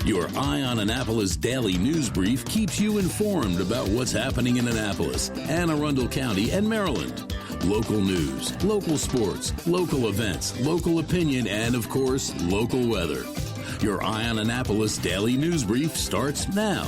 Your Eye on Annapolis daily news brief keeps you informed about what's happening in Annapolis and Arundel County and Maryland. Local news, local sports, local events, local opinion, and, of course, local weather. Your Eye on Annapolis daily news brief starts now.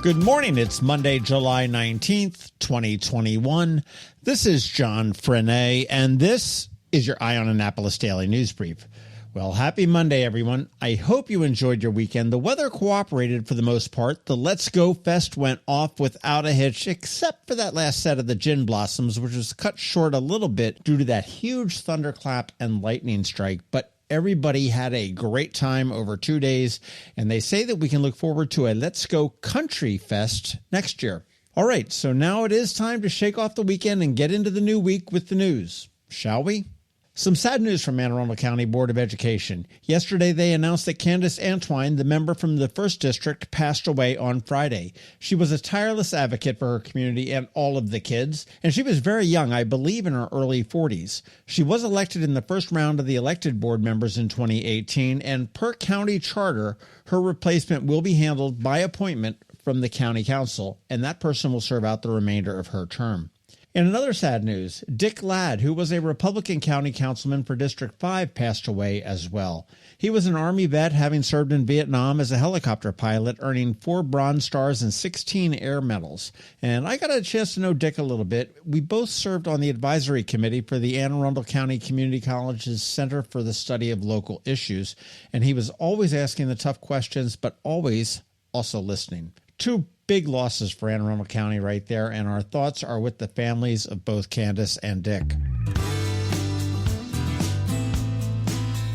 Good morning. It's Monday, July 19th, 2021. This is John Frenaye, and this is your Eye on Annapolis daily news brief. Well, happy Monday, everyone. I hope you enjoyed your weekend. The weather cooperated for the most part. The Let's Go Fest went off without a hitch, except for that last set of the gin blossoms, which was cut short a little bit due to that huge thunderclap and lightning strike. But everybody had a great time over 2 days, and they say that we can look forward to a Let's Go Country Fest next year. All right, so now it is time to shake off the weekend and get into the new week with the news, shall we? Some sad news from Arundel County Board of Education. Yesterday, they announced that Candace Antwine, the member from the 1st District, passed away on Friday. She was a tireless advocate for her community and all of the kids, and she was very young, I believe in her early 40s. She was elected in the first round of the elected board members in 2018, and per county charter, her replacement will be handled by appointment from the county council, and that person will serve out the remainder of her term. In another sad news, Dick Ladd, who was a Republican county councilman for District 5, passed away as well. He was an Army vet, having served in Vietnam as a helicopter pilot, earning 4 Bronze Stars and 16 Air Medals. And I got a chance to know Dick a little bit. We both served on the advisory committee for the Anne Arundel County Community College's Center for the Study of Local Issues, and he was always asking the tough questions, but always also listening. Two big losses for Anne Arundel County right there, and our thoughts are with the families of both Candace and Dick.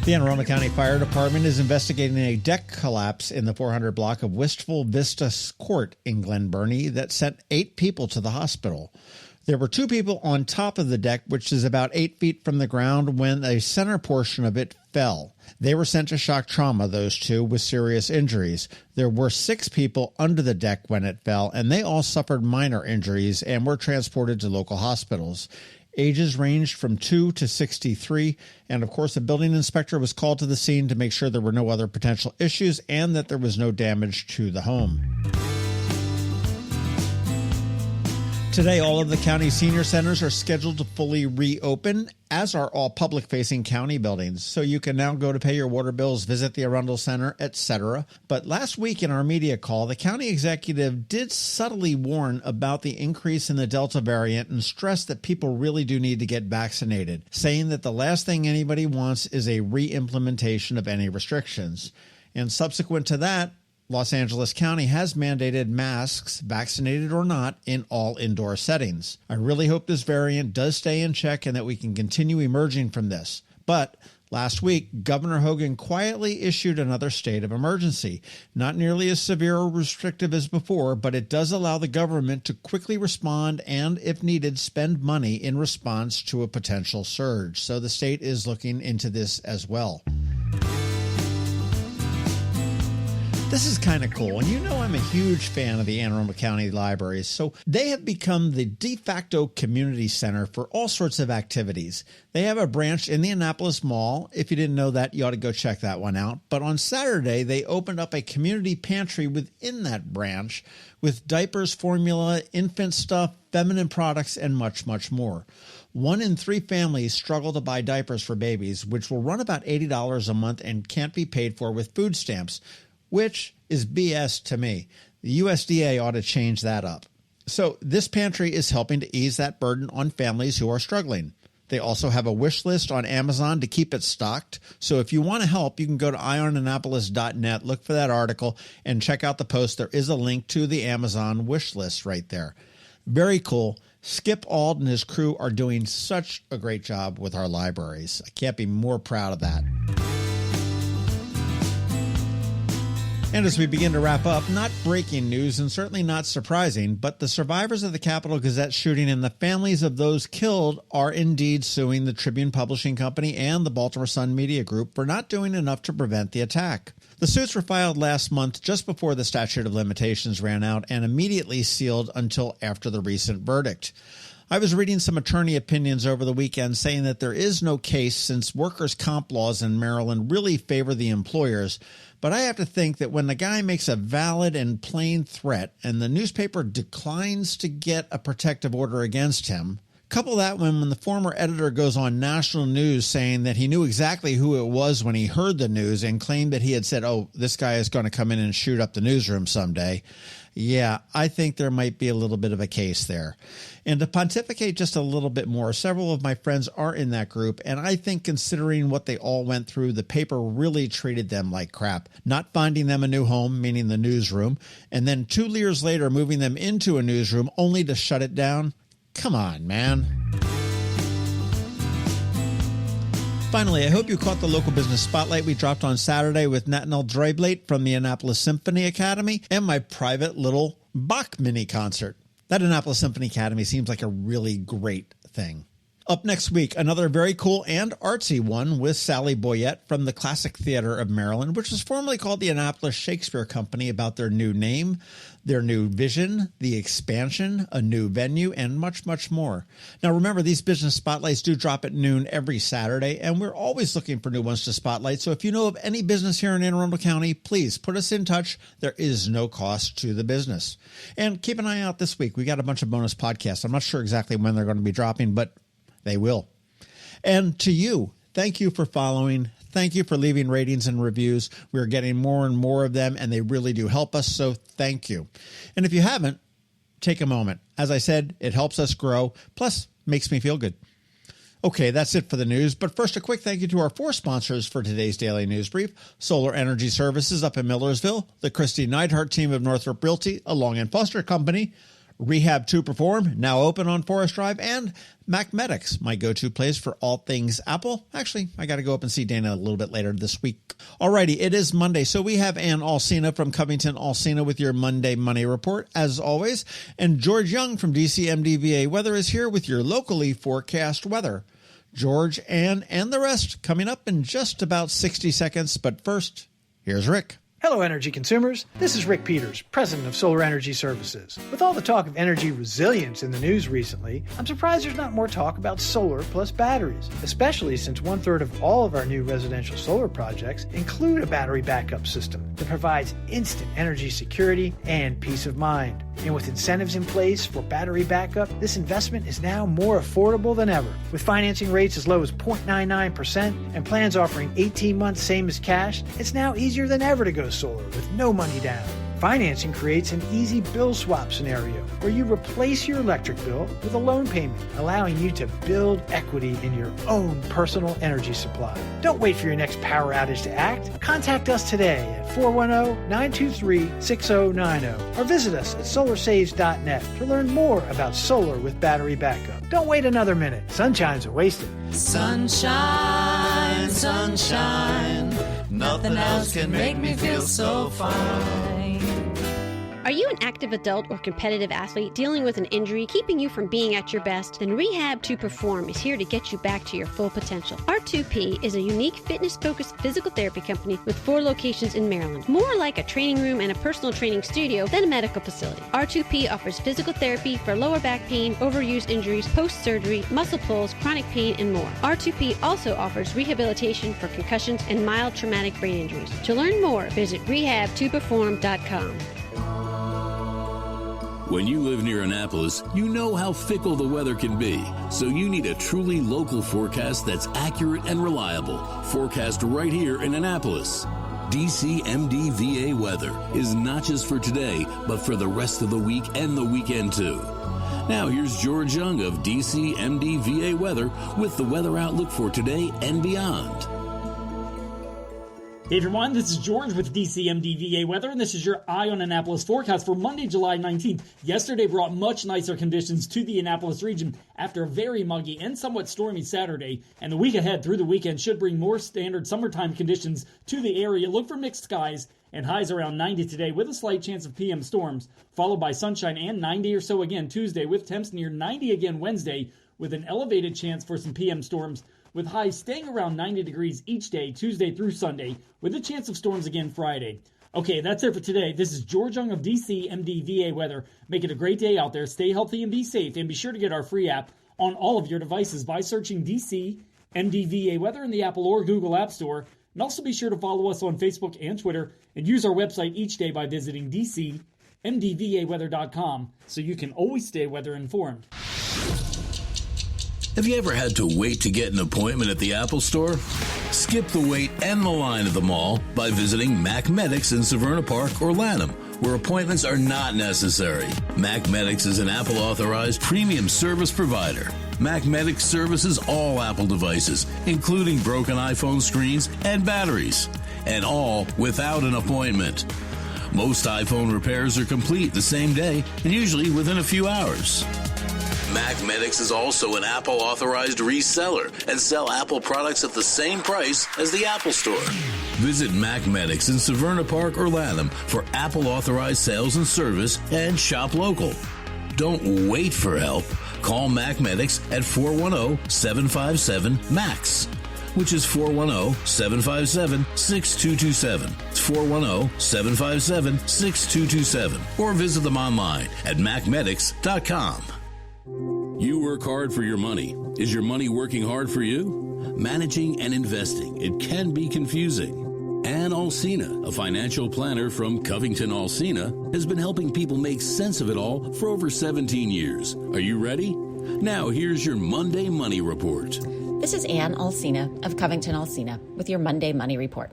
The Anne Arundel County Fire Department is investigating a deck collapse in the 400 block of Wistful Vista Court in Glen Burnie that sent 8 people to the hospital. There were 2 people on top of the deck, which is about 8 feet from the ground, when a center portion of it fell. They were sent to shock trauma, those 2, with serious injuries. There were 6 people under the deck when it fell, and they all suffered minor injuries and were transported to local hospitals. Ages ranged from 2 to 63, and of course a building inspector was called to the scene to make sure there were no other potential issues and that there was no damage to the home. Today, all of the county senior centers are scheduled to fully reopen, as are all public-facing county buildings. So you can now go to pay your water bills, visit the Arundel Center, etc. But last week in our media call, the county executive did subtly warn about the increase in the Delta variant and stressed that people really do need to get vaccinated, saying that the last thing anybody wants is a re-implementation of any restrictions. And subsequent to that, Los Angeles County has mandated masks, vaccinated or not, in all indoor settings. I really hope this variant does stay in check and that we can continue emerging from this. But last week, Governor Hogan quietly issued another state of emergency. Not nearly as severe or restrictive as before, but it does allow the government to quickly respond and, if needed, spend money in response to a potential surge. So the state is looking into this as well. This is kind of cool, and you know I'm a huge fan of the Anne Arundel County Libraries, so they have become the de facto community center for all sorts of activities. They have a branch in the Annapolis Mall. If you didn't know that, you ought to go check that one out. But on Saturday, they opened up a community pantry within that branch with diapers, formula, infant stuff, feminine products, and much, much more. 1 in 3 families struggle to buy diapers for babies, which will run about $80 a month and can't be paid for with food stamps, which is BS to me. The USDA ought to change that up. So this pantry is helping to ease that burden on families who are struggling. They also have a wish list on Amazon to keep it stocked. So if you want to help, you can go to eyeonannapolis.net, look for that article, and check out the post. There is a link to the Amazon wish list right there. Very cool. Skip Auld and his crew are doing such a great job with our libraries. I can't be more proud of that. And as we begin to wrap up, not breaking news and certainly not surprising, but the survivors of the Capitol Gazette shooting and the families of those killed are indeed suing the Tribune Publishing Company and the Baltimore Sun Media Group for not doing enough to prevent the attack. The suits were filed last month just before the statute of limitations ran out and immediately sealed until after the recent verdict. I was reading some attorney opinions over the weekend saying that there is no case since workers' comp laws in Maryland really favor the employers. But I have to think that when the guy makes a valid and plain threat and the newspaper declines to get a protective order against him, couple that when the former editor goes on national news saying that he knew exactly who it was when he heard the news and claimed that he had said, oh, this guy is going to come in and shoot up the newsroom someday. Yeah, I think there might be a little bit of a case there. And to pontificate just a little bit more, several of my friends are in that group, and I think considering what they all went through, the paper really treated them like crap, not finding them a new home, meaning the newsroom, and then 2 years later moving them into a newsroom only to shut it down. Come on, man. Finally, I hope you caught the local business spotlight we dropped on Saturday with Nathaniel Dreiblate from the Annapolis Symphony Academy and my private little Bach mini concert. That Annapolis Symphony Academy seems like a really great thing. Up next week, another very cool and artsy one with Sally Boyette from the Classic Theater of Maryland, which was formerly called the Annapolis Shakespeare Company, about their new name, their new vision, the expansion, a new venue, and much, much more. Now, remember, these business spotlights do drop at noon every Saturday, and we're always looking for new ones to spotlight. So if you know of any business here in Anne Arundel County, please put us in touch. There is no cost to the business. And keep an eye out this week. We got a bunch of bonus podcasts. I'm not sure exactly when they're going to be dropping, but they will. And to you, thank you for following. Thank you for leaving ratings and reviews. We're getting more and more of them, and they really do help us, so thank you. And if you haven't, take a moment. As I said, it helps us grow, plus makes me feel good. Okay, that's it for the news, but first a quick thank you to our 4 sponsors for today's Daily News Brief: Solar Energy Services up in Millersville, the Kristi Neidhardt Team of Northrop Realty, a Long & Foster company, Rehab to Perform, now open on Forest Drive, and MacMedics, my go-to place for all things Apple. Actually, I got to go up and see Dana a little bit later this week. Alrighty, it is Monday, so we have Ann Alsina from Covington Alsina with your Monday Money Report, as always, and George Young from DCMDVA Weather is here with your locally forecast weather. George, Ann, and the rest coming up in just about 60 seconds, but first, here's Rick. Hello, energy consumers. This is Rick Peters, president of Solar Energy Services. With all the talk of energy resilience in the news recently, I'm surprised there's not more talk about solar plus batteries, especially since 1/3 of all of our new residential solar projects include a battery backup system that provides instant energy security and peace of mind. And with incentives in place for battery backup, this investment is now more affordable than ever. With financing rates as low as 0.99% and plans offering 18 months same as cash, it's now easier than ever to go solar with no money down. Financing creates an easy bill swap scenario where you replace your electric bill with a loan payment, allowing you to build equity in your own personal energy supply. Don't wait for your next power outage to act. Contact us today at 410-923-6090 or visit us at solarsaves.net to learn more about solar with battery backup. Don't wait another minute. Sunshine's are wasted. Sunshine, sunshine, nothing else can make me feel so fine. Are you an active adult or competitive athlete dealing with an injury keeping you from being at your best? Then Rehab to Perform is here to get you back to your full potential. R2P is a unique fitness-focused physical therapy company with 4 locations in Maryland. More like a training room and a personal training studio than a medical facility. R2P offers physical therapy for lower back pain, overuse injuries, post-surgery, muscle pulls, chronic pain, and more. R2P also offers rehabilitation for concussions and mild traumatic brain injuries. To learn more, visit rehabtoperform.com. When you live near Annapolis, you know how fickle the weather can be. So you need a truly local forecast that's accurate and reliable. Forecast right here in Annapolis. DCMDVA Weather is not just for today, but for the rest of the week and the weekend too. Now here's George Young of DCMDVA Weather with the weather outlook for today and beyond. Hey everyone, this is George with DCMDVA Weather, and this is your Eye on Annapolis forecast for Monday, July 19th. Yesterday brought much nicer conditions to the Annapolis region after a very muggy and somewhat stormy Saturday, and the week ahead through the weekend should bring more standard summertime conditions to the area. Look for mixed skies and highs around 90 today with a slight chance of PM storms, followed by sunshine and 90 or so again Tuesday, with temps near 90 again Wednesday, with an elevated chance for some PM storms, with highs staying around 90 degrees each day, Tuesday through Sunday, with a chance of storms again Friday. Okay, that's it for today. This is George Young of DC MDVA Weather. Make it a great day out there. Stay healthy and be safe. And be sure to get our free app on all of your devices by searching DC MDVA Weather in the Apple or Google App Store. And also be sure to follow us on Facebook and Twitter. And use our website each day by visiting DCMDVAweather.com so you can always stay weather informed. Have you ever had to wait to get an appointment at the Apple Store? Skip the wait and the line at the mall by visiting MacMedics in Severna Park or Lanham, where appointments are not necessary. MacMedics is an Apple-authorized premium service provider. MacMedics services all Apple devices, including broken iPhone screens and batteries, and all without an appointment. Most iPhone repairs are complete the same day and usually within a few hours. MacMedics is also an Apple-authorized reseller and sell Apple products at the same price as the Apple Store. Visit MacMedics in Severna Park or Lanham for Apple-authorized sales and service and shop local. Don't wait for help. Call MacMedics at 410-757-MAX, which is 410-757-6227. It's 410-757-6227. Or visit them online at MacMedics.com. You work hard for your money. Is your money working hard for you? Managing and investing, it can be confusing. Ann Alsina, a financial planner from Covington Alsina, has been helping people make sense of it all for over 17 years. Are you ready? Now here's your Monday Money Report. This is Ann Alsina of Covington Alsina with your Monday Money Report.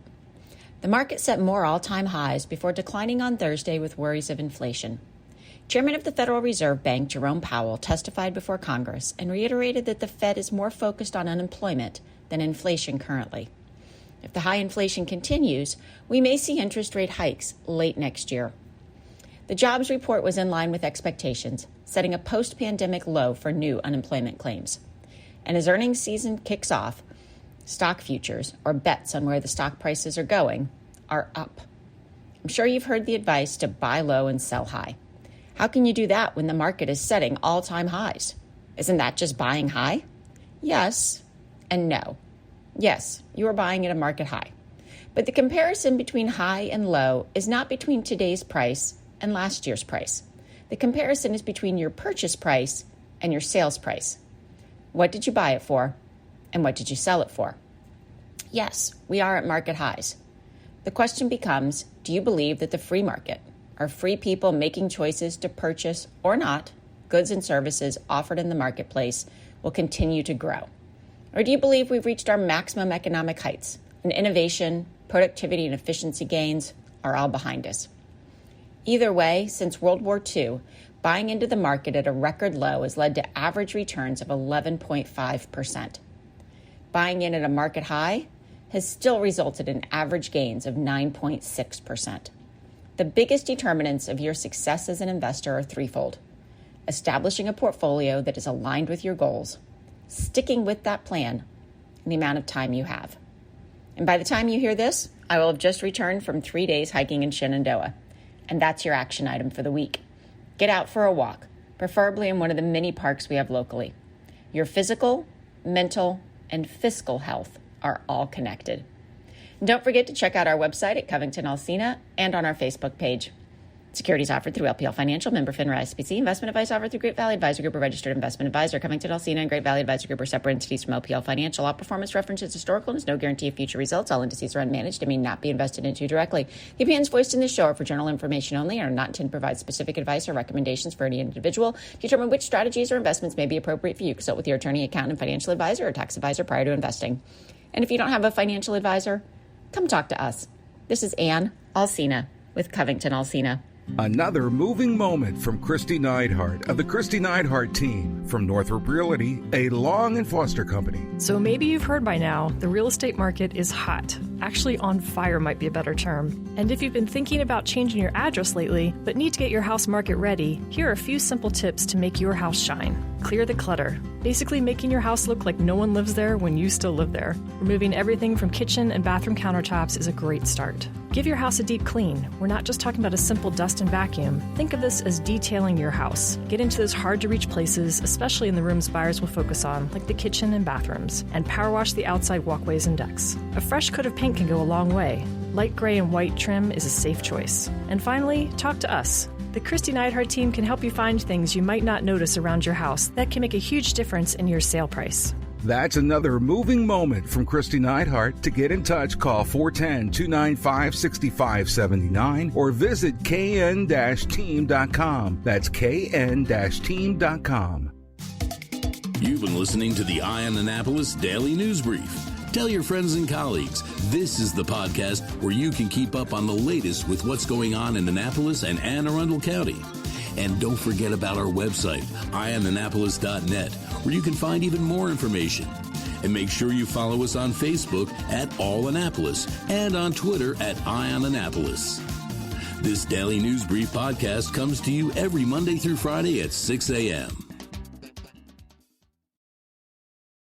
The market set more all-time highs before declining on Thursday with worries of inflation. Chairman of the Federal Reserve Bank, Jerome Powell, testified before Congress and reiterated that the Fed is more focused on unemployment than inflation currently. If the high inflation continues, we may see interest rate hikes late next year. The jobs report was in line with expectations, setting a post-pandemic low for new unemployment claims. And as earnings season kicks off, stock futures, or bets on where the stock prices are going, are up. I'm sure you've heard the advice to buy low and sell high. How can you do that when the market is setting all-time highs? Isn't that just buying high? Yes and no. Yes, you are buying at a market high. But the comparison between high and low is not between today's price and last year's price. The comparison is between your purchase price and your sales price. What did you buy it for, and what did you sell it for? Yes, we are at market highs. The question becomes, do you believe that the free market, are free people making choices to purchase or not goods and services offered in the marketplace, will continue to grow? Or do you believe we've reached our maximum economic heights and innovation, productivity, and efficiency gains are all behind us? Either way, since World War II, buying into the market at a record low has led to average returns of 11.5%. Buying in at a market high has still resulted in average gains of 9.6%. The biggest determinants of your success as an investor are threefold: establishing a portfolio that is aligned with your goals, sticking with that plan, and the amount of time you have. And by the time you hear this, I will have just returned from 3 days hiking in Shenandoah. And that's your action item for the week. Get out for a walk, preferably in one of the many parks we have locally. Your physical, mental, and fiscal health are all connected. And don't forget to check out our website at Covington Alsina and on our Facebook page. Securities offered through LPL Financial, member FINRA SPC. Investment advice offered through Great Valley Advisor Group, a registered investment advisor. Covington Alsina and Great Valley Advisor Group are separate entities from LPL Financial. All performance references historical and is no guarantee of future results. All indices are unmanaged and may not be invested into directly. The opinions voiced in this show are for general information only and are not intended to provide specific advice or recommendations for any individual. To determine which strategies or investments may be appropriate for you, consult with your attorney, accountant, financial advisor, or tax advisor prior to investing. And if you don't have a financial advisor, come talk to us. This is Ann Alsina with Covington Alsina. Another moving moment from Kristi Neidhardt of the Kristi Neidhardt Team from Northrop Realty, a Long and Foster company. So maybe you've heard by now, the real estate market is hot. Actually, on fire might be a better term. And if you've been thinking about changing your address lately, but need to get your house market ready, here are a few simple tips to make your house shine. Clear the clutter, basically making your house look like no one lives there when you still live there. Removing everything from kitchen and bathroom countertops is a great start. Give your house a deep clean. We're not just talking about a simple dust and vacuum. Think of this as detailing your house. Get into those hard-to-reach places, especially in the rooms buyers will focus on, like the kitchen and bathrooms, and power wash the outside walkways and decks. A fresh coat of paint can go a long way. Light gray and white trim is a safe choice. And finally, talk to us. The Kristi Neidhardt Team can help you find things you might not notice around your house that can make a huge difference in your sale price. That's another moving moment from Kristi Neidhardt. To get in touch, call 410-295-6579 or visit kn-team.com. That's kn-team.com. You've been listening to the Eye on Annapolis Daily News Brief. Tell your friends and colleagues, this is the podcast where you can keep up on the latest with what's going on in Annapolis and Anne Arundel County. And don't forget about our website, eyeonannapolis.net, where you can find even more information. And make sure you follow us on Facebook at All Annapolis and on Twitter at Eye on Annapolis. This Daily News Brief podcast comes to you every Monday through Friday at 6 a.m.